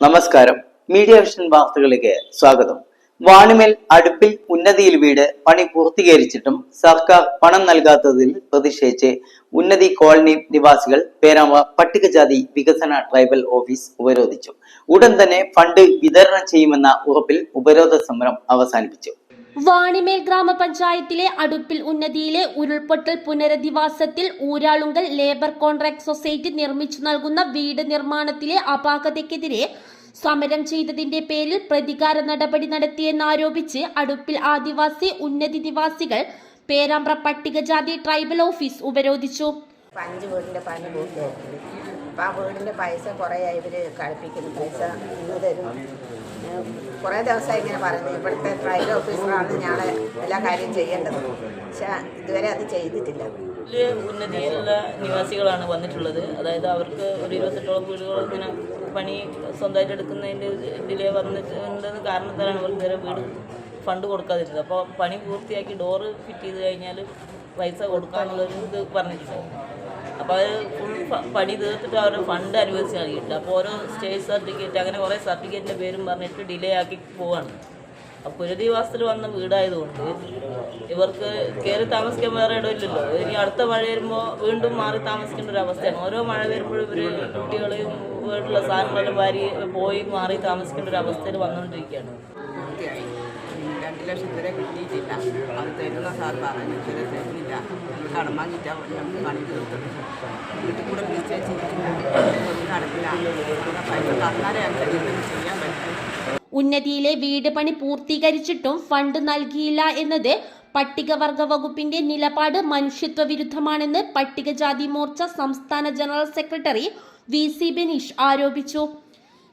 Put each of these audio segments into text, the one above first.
നമസ്കാരം. Media vision വാർത്തകളിലേക്ക് സ്വാഗതം. വാണിമേൽ അടുപ്പിൽ ഉന്നതിയിൽ വീട് പണി പൂർത്തീകരിച്ചിട്ടും സർക്കാർ പണം നൽകാത്തതിൽ പ്രതിഷേധിച്ച് ഉന്നതി കോളനി നിവാസികൾ പേരാമ്പ്ര പട്ടികജാതി വികസന ട്രൈബൽ ഓഫീസ് ഉപരോധിച്ചു. ഉടൻ തന്നെ ഫണ്ട് വിതരണം ചെയ്യുമെന്ന ഉറപ്പിൽ ഉപരോധ സമരം അവസാനിപ്പിച്ചു. വാണിമേൽ ഗ്രാമപഞ്ചായത്തിലെ അടുപ്പിൽ ഉന്നതിയിലെ ഉരുൾപൊട്ടൽ പുനരധിവാസത്തിൽ ഊരാളുങ്കൽ ലേബർ കോൺട്രാക്ട് സൊസൈറ്റി നിർമ്മിച്ചു നൽകുന്ന വീട് നിർമ്മാണത്തിലെ അപാകതയ്ക്കെതിരെ സമരം ചെയ്തതിന്റെ പേരിൽ പ്രതികാര നടപടി നടത്തിയെന്നാരോപിച്ച് അടുപ്പിൽ ആദിവാസി ഉന്നതി നിവാസികൾ പേരാമ്പ്ര പട്ടികജാതി ട്രൈബൽ ഓഫീസ് ഉപരോധിച്ചു. 5 വീടിൻ്റെ പണി പൂർത്തിയായിട്ടുണ്ട്. അപ്പോൾ ആ വീടിൻ്റെ പൈസ കുറേ ഇവർ കളിപ്പിക്കുന്നു. പൈസ ഇന്ന് തരും. കുറേ ദിവസമായി ഇങ്ങനെ പറയുന്നത്. ഇവിടുത്തെ ട്രൈബൽ ഓഫീസറാണ് ഞങ്ങളെ എല്ലാ കാര്യം ചെയ്യേണ്ടത്. പക്ഷേ ഇതുവരെ അത് ചെയ്തിട്ടില്ല. ഉന്നതിയിലുള്ള നിവാസികളാണ് വന്നിട്ടുള്ളത്. അതായത് അവർക്ക് ഒരു 28ഓളം വീടുകൾ ഇങ്ങനെ പണി സ്വന്തമായിട്ട് എടുക്കുന്നതിൻ്റെ ഡിലേ വന്നിട്ടുണ്ടെന്ന് കാരണത്താലാണ് അവർക്ക് ഇതുവരെ വീട് ഫണ്ട് കൊടുക്കാതിരുന്നത്. അപ്പോൾ പണി പൂർത്തിയാക്കി ഡോറ് ഫിറ്റ് ചെയ്ത് കഴിഞ്ഞാൽ പൈസ കൊടുക്കാനുള്ളൊരു ഇത് പറഞ്ഞിട്ടുണ്ട്. അപ്പോൾ അത് ഫുൾ പണി തീർത്തിട്ട് അവർ ഫണ്ട് അനുവദിച്ച് നൽകിയിട്ടില്ല. അപ്പോൾ ഓരോ സ്റ്റേജ് സർട്ടിഫിക്കറ്റ് അങ്ങനെ കുറേ സർട്ടിഫിക്കറ്റിൻ്റെ പേരും പറഞ്ഞിട്ട് ഡിലേ ആക്കി പോവാണ്. അപ്പോൾ പുനരധിവാസത്തിൽ വന്ന വീടായതുകൊണ്ട് ഇവർക്ക് കയറി താമസിക്കാൻ വേറെ ഇടമില്ലല്ലോ. ഇനി അടുത്ത മഴ വരുമ്പോൾ വീണ്ടും മാറി താമസിക്കേണ്ട ഒരു അവസ്ഥയാണ്. ഓരോ മഴ വരുമ്പോഴും ഇവർ കുട്ടികളെയും വീട്ടിലുള്ള സാധനങ്ങളെല്ലാം വാരി പോയി മാറി താമസിക്കേണ്ട ഒരു അവസ്ഥയിൽ വന്നുകൊണ്ടിരിക്കുകയാണ്. 2 ലക്ഷം വരെ കിട്ടിയിട്ടില്ല. അത് തരുന്ന സാർ പറഞ്ഞു ഇതുവരെ തരുന്നില്ല. കടം വാങ്ങിയിട്ടാണ് പണി തീർത്തത്. വീട്ടിൽ കൂടെ നിശ്ചയിച്ചിരിക്കില്ല. നടക്കില്ല. പൈസ തന്നാലേ അനുസരിച്ച് ചെയ്യാൻ പറ്റും. ഉന്നതിയിലെ വീട് പണി പൂർത്തീകരിച്ചിട്ടും ഫണ്ട് നൽകിയില്ല എന്നത് പട്ടികവർഗ വകുപ്പിന്റെ നിലപാട് മനുഷ്യത്വ വിരുദ്ധമാണെന്ന് പട്ടികജാതി മോർച്ച സംസ്ഥാന ജനറൽ സെക്രട്ടറി VC ബെനീഷ് ആരോപിച്ചു.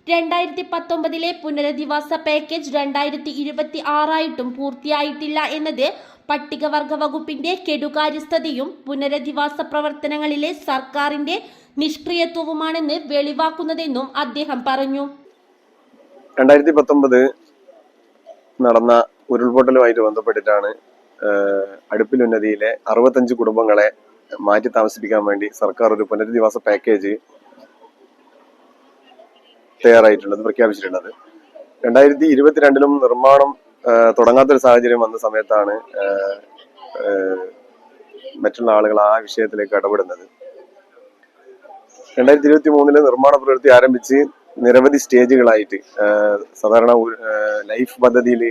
2019 പുനരധിവാസ പാക്കേജ് 2026 പൂർത്തിയായിട്ടില്ല എന്നത് പട്ടികവർഗ വകുപ്പിന്റെ കെടുകാര്യസ്ഥതയും പുനരധിവാസ പ്രവർത്തനങ്ങളിലെ സർക്കാരിന്റെ നിഷ്ക്രിയത്വവുമാണെന്ന് വെളിവാക്കുന്നതെന്നും അദ്ദേഹം പറഞ്ഞു. 2019 നടന്ന ഉരുൾപൊട്ടലുമായിട്ട് ബന്ധപ്പെട്ടിട്ടാണ് അടുപ്പിൽ ഉന്നതിയിലെ 65 കുടുംബങ്ങളെ മാറ്റി താമസിപ്പിക്കാൻ വേണ്ടി സർക്കാർ ഒരു പുനരധിവാസ പാക്കേജ് തയ്യാറായിട്ടുള്ളത്, പ്രഖ്യാപിച്ചിട്ടുള്ളത്. 2022 നിർമ്മാണം തുടങ്ങാത്തൊരു സാഹചര്യം വന്ന സമയത്താണ് മറ്റുള്ള ആളുകൾ ആ വിഷയത്തിലേക്ക് ഇടപെടുന്നത്. 2023 നിർമ്മാണ പ്രവൃത്തി ആരംഭിച്ച് നിരവധി സ്റ്റേജുകളായിട്ട് സാധാരണ ലൈഫ് പദ്ധതിയിൽ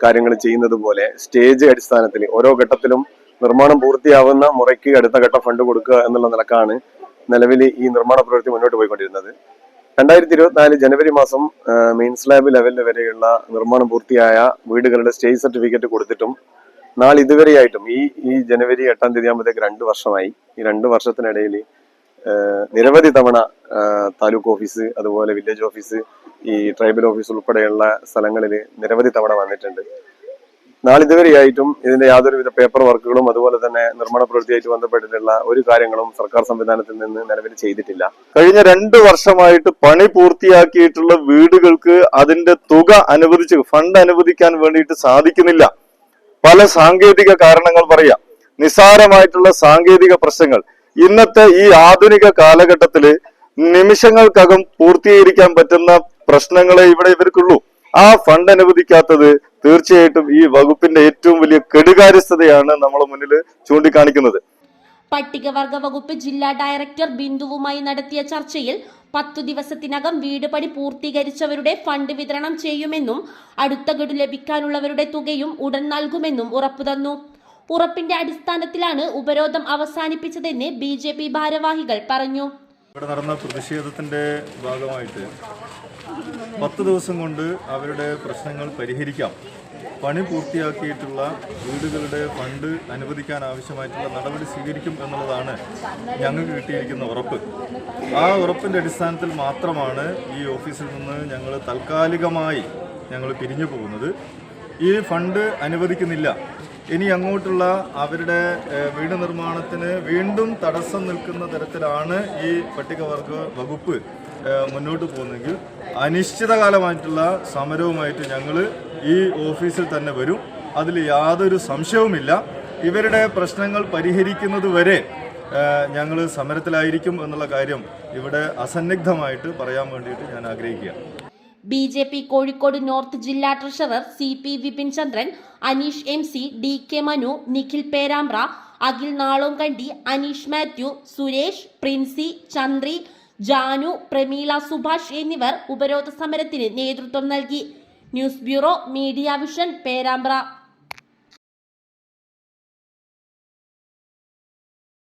കാര്യങ്ങൾ ചെയ്യുന്നത് പോലെ സ്റ്റേജ് അടിസ്ഥാനത്തിൽ ഓരോ ഘട്ടത്തിലും നിർമ്മാണം പൂർത്തിയാവുന്ന മുറയ്ക്ക് അടുത്ത ഘട്ട ഫണ്ട് കൊടുക്കുക എന്നുള്ള നിലക്കാണ് നിലവിൽ ഈ നിർമ്മാണ പ്രവൃത്തി മുന്നോട്ട് പോയിക്കൊണ്ടിരുന്നത്. 2024 ജനുവരി മാസം മെയിൻ സ്ലാബ് ലെവലിൽ വരെയുള്ള നിർമ്മാണം പൂർത്തിയായ വീടുകളുടെ സ്റ്റേജ് സർട്ടിഫിക്കറ്റ് കൊടുത്തിട്ടും ഇതുവരെയായിട്ടും ഈ ജനുവരി 8 തീയതി ആകുമ്പോഴത്തേക്ക് 2 വർഷമായി. ഈ 2 വർഷത്തിനിടയിൽ നിരവധി തവണ താലൂക്ക് ഓഫീസ്, അതുപോലെ വില്ലേജ് ഓഫീസ്, ഈ ട്രൈബൽ ഓഫീസ് ഉൾപ്പെടെയുള്ള സ്ഥലങ്ങളിൽ നിരവധി തവണ വന്നിട്ടുണ്ട്. ഇതുവരെയായിട്ടും ഇതിന്റെ യാതൊരുവിധ പേപ്പർ വർക്കുകളും അതുപോലെ തന്നെ നിർമ്മാണ പ്രവൃത്തിയായിട്ട് ബന്ധപ്പെട്ടിട്ടുള്ള ഒരു കാര്യങ്ങളും സർക്കാർ സംവിധാനത്തിൽ നിന്ന് നിലവിൽ ചെയ്തിട്ടില്ല. കഴിഞ്ഞ 2 വർഷമായിട്ട് പണി പൂർത്തിയാക്കിയിട്ടുള്ള വീടുകൾക്ക് അതിന്റെ തുക ഫണ്ട് അനുവദിക്കാൻ വേണ്ടിയിട്ട് സാധിക്കുന്നില്ല. പല സാങ്കേതിക കാരണങ്ങൾ പറയാം. നിസ്സാരമായിട്ടുള്ള സാങ്കേതിക പ്രശ്നങ്ങൾ. ഇന്നത്തെ ഈ ആധുനിക കാലഘട്ടത്തില് നിമിഷങ്ങൾക്കകം പൂർത്തീകരിക്കാൻ പറ്റുന്ന പ്രശ്നങ്ങളെ ഇവർക്കുള്ളൂ. ആ ഫണ്ട് അനുവദിക്കാത്തത് തീർച്ചയായിട്ടും ഈ വകുപ്പിന്റെ ഏറ്റവും വലിയ കെടുകാര്യസ്ഥതയാണ് നമ്മളെ മുന്നിൽ ചൂണ്ടിക്കാണിക്കുന്നത്. പട്ടികവർഗ വകുപ്പ് ജില്ലാ ഡയറക്ടർ ബിന്ദുവുമായി നടത്തിയ ചർച്ചയിൽ 10 ദിവസത്തിനകം വീട് പണി പൂർത്തീകരിച്ചവരുടെ ഫണ്ട് വിതരണം ചെയ്യുമെന്നും അടുത്ത ഗഡു ലഭിക്കാനുള്ളവരുടെ തുകയും ഉടൻ നൽകുമെന്നും ഉറപ്പു തന്നു. ഉറപ്പിന്റെ അടിസ്ഥാനത്തിലാണ് ഉപരോധം അവസാനിപ്പിച്ചതെന്ന് BJP ഭാരവാഹികൾ പറഞ്ഞു. ഇവിടെ നടന്ന പ്രതിഷേധത്തിന്റെ ഭാഗമായിട്ട് 10 ദിവസം കൊണ്ട് അവരുടെ പ്രശ്നങ്ങൾ പരിഹരിക്കാം, പണി പൂർത്തിയാക്കിയിട്ടുള്ള വീടുകളുടെ ഫണ്ട് അനുവദിക്കാൻ ആവശ്യമായിട്ടുള്ള നടപടി സ്വീകരിക്കും എന്നുള്ളതാണ് ഞങ്ങൾക്ക് കിട്ടിയിരിക്കുന്ന ഉറപ്പ്. ആ ഉറപ്പിന്റെ അടിസ്ഥാനത്തിൽ മാത്രമാണ് ഈ ഓഫീസിൽ നിന്ന് ഞങ്ങൾ താൽക്കാലികമായി പിരിഞ്ഞു പോകുന്നത്. ഈ ഫണ്ട് അനുവദിക്കുന്നില്ല. ഇനി അങ്ങോട്ടുള്ള അവരുടെ വീട് നിർമ്മാണത്തിന് വീണ്ടും തടസ്സം നിൽക്കുന്ന തരത്തിലാണ് ഈ പട്ടികവർഗ വകുപ്പ് മുന്നോട്ട് പോകുന്നെങ്കിൽ അനിശ്ചിതകാലമായിട്ടുള്ള സമരവുമായിട്ട് ഞങ്ങൾ ഈ ഓഫീസിൽ തന്നെ വരും. അതിൽ യാതൊരു സംശയവുമില്ല. ഇവരുടെ പ്രശ്നങ്ങൾ പരിഹരിക്കുന്നത് വരെ ഞങ്ങൾ സമരത്തിലായിരിക്കും എന്നുള്ള കാര്യം ഇവിടെ അസന്നിഗ്ധമായിട്ട് പറയാൻ വേണ്ടിയിട്ട് ഞാൻ ആഗ്രഹിക്കുക. BJP കോഴിക്കോട് നോർത്ത് ജില്ലാ ട്രഷറർ CP വിപിൻ ചന്ദ്രൻ, അനീഷ് MC, DK മനു, നിഖിൽ പേരാമ്പ്ര, അഖിൽ നാളോങ്കണ്ടി, അനീഷ് മാത്യു, സുരേഷ്, പ്രിൻസി, ചന്ദ്രി, ജാനു, പ്രമീള സുഭാഷ് എന്നിവർ ഉപരോധ സമരത്തിന് നേതൃത്വം നൽകി. News bureau, media vision, Perambra.